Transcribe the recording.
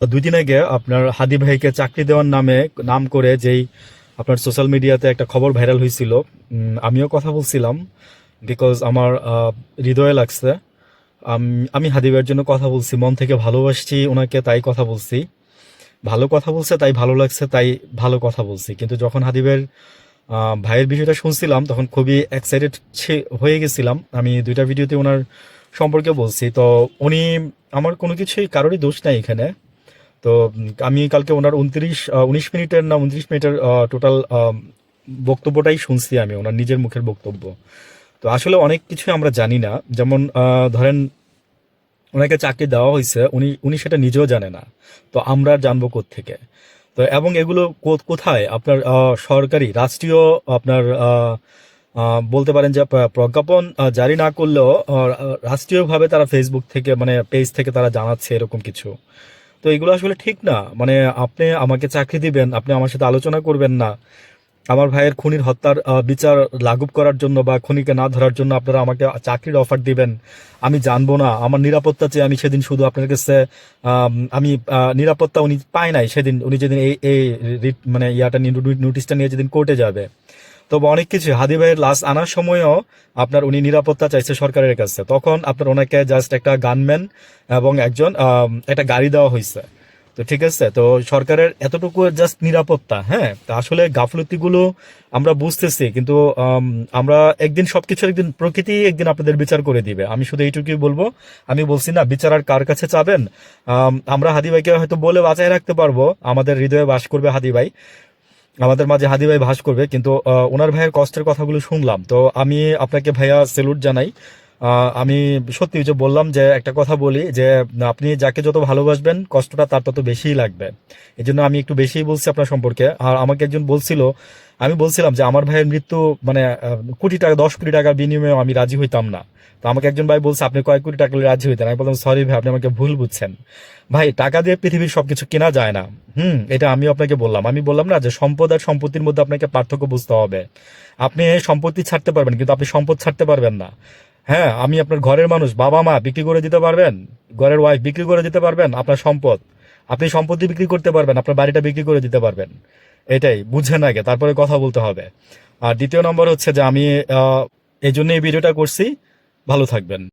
দুই দিন আগে আপনার হাদি ভাইকে চাকরি দেওয়ার নাম করে যেই আপনার সোশ্যাল মিডিয়াতে একটা খবর ভাইরাল হয়েছিল। আমিও কথা বলছিলাম, বিকজ আমার হৃদয়ে লাগছে। আমি হাদি ভাইয়ের জন্য কথা বলছি, মন থেকে ভালোবাসছি ওনাকে, তাই কথা বলছি। ভালো কথা বলছে তাই ভালো লাগছে, তাই ভালো কথা বলছি। কিন্তু যখন হাদি ভাইয়ের বিষয়টা শুনছিলাম তখন খুবই এক্সাইটেড হয়ে গেছিলাম। আমি দুইটা ভিডিওতে ওনার সম্পর্কে বলছি। তো উনি, আমার কোনো কিছুই, কারোরই দোষ নাই এখানে। তো আমি কালকে ওনার 19 মিনিটের না 29 মিনিটের টোটাল বক্তব্যটাই শুনছি, আমি ওনার নিজের মুখের বক্তব্য। তো আসলে অনেক কিছু আমরা জানি না। যেমন ধরেন, ওনাকে চাকরি দেওয়া হয়েছে, উনি উনি সেটা নিজেও জানে না। তো আমরা জানবো থেকে? তো এবং এগুলো কোথায় আপনার সরকারি রাষ্ট্রীয় আপনার বলতে পারেন যে প্রজ্ঞাপন জারি না করলেও রাষ্ট্রীয়ভাবে তারা ফেসবুক থেকে, মানে পেজ থেকে তারা জানাচ্ছে এরকম কিছু। তো এগুলো আসলে ঠিক না। মানে আপনি আমাকে চাকরি দিবেন, আপনি আমার সাথে আলোচনা করবেন না। আমার ভাইয়ের খুনির হত্যার বিচার লাঘব করার জন্য বা খুনিকে না ধরার জন্য আপনারা আমাকে চাকরির অফার দিবেন, আমি জানবো না। আমার নিরাপত্তা চেয়ে আমি সেদিন শুধু আপনার কাছে আমি নিরাপত্তা উনি পায় নাই সেদিন, উনি যেদিন এই এই মানে নোটিশটা নিয়ে যেদিন কোর্টে যাবে। তবে অনেক কিছু, হাদি ভাইয়ের লাশ আনার সময়ও আপনার উনি নিরাপত্তা চাইছে সরকারের কাছে, তখন আপনার ওনাকে জাস্ট একটা গানম্যান এবং একজন একটা গাড়ি দেওয়া হয়েছে। তো ঠিক আছে, তো সরকারের এতটুকু জাস্ট নিরাপত্তা। হ্যাঁ, তা আসলে গাফলতিগুলো আমরা বুঝতেছি, কিন্তু আমরা একদিন সবকিছু, একদিন প্রকৃতি একদিন আপনাদের বিচার করে দিবে। আমি শুধু এইটুকুই বলবো। আমি বলছি না বিচার আর কার কাছে চাবেন। আমরা হাদি ভাইকে হয়তো বলে বাঁচায় রাখতে পারবো, আমাদের হৃদয়ে বাস করবে হাদি ভাই, আমাদের মাঝে হাদি ভাই ভাস করবে। কিন্তু ওনার ভাইয়ের কষ্টের কথাগুলো শুনলাম, তো আমি আপনাকে ভাইয়া স্যালুট জানাই। আমি সত্যি যে বললাম, যে একটা কথা বলি, যে আপনি যাকে যত ভালোবাসবেন কষ্টটা তার তত বেশিই লাগবে। এই জন্য আমি একটু বেশিই বলছি আপনার সম্পর্কে। আর আমাকে একজন বলছিল, আমি বলছিলাম যে আমার ভাইয়ের মৃত্যু মানে কোটি টাকা, 10 কোটি টাকার বিনিময়ে আমি রাজি হইতাম না। তো আমাকে একজন ভাই বলছে, আপনি কয়েক কোটি টাকা রাজি হইতেন। আমি বললাম, সরি ভাই, আপনি আমাকে ভুল বুঝছেন। ভাই, টাকা দিয়ে পৃথিবীর সবকিছু কেনা যায় না। এটা আমি আপনাকে বললাম। আমি বললাম না যে সম্পদ আর সম্পত্তির মধ্যে আপনাকে পার্থক্য বুঝতে হবে। আপনি সম্পত্তি ছাড়তে পারবেন, কিন্তু আপনি সম্পদ ছাড়তে পারবেন না। হ্যাঁ, আমি আপনার ঘরের মানুষ, বাবা মা বিক্রি করে দিতে পারবেন, ঘরের ওয়াইফ বিক্রি করে দিতে পারবেন, আপনার সম্পদ, আপনি সম্পত্তি বিক্রি করতে পারবেন, আপনার বাড়িটা বিক্রি করে দিতে পারবেন। এটাই বুঝেন আগে, তারপরে কথা বলতে হবে। আর দ্বিতীয় নম্বর হচ্ছে যে আমি এই জন্য এই ভিডিওটা করছি। ভালো থাকবেন।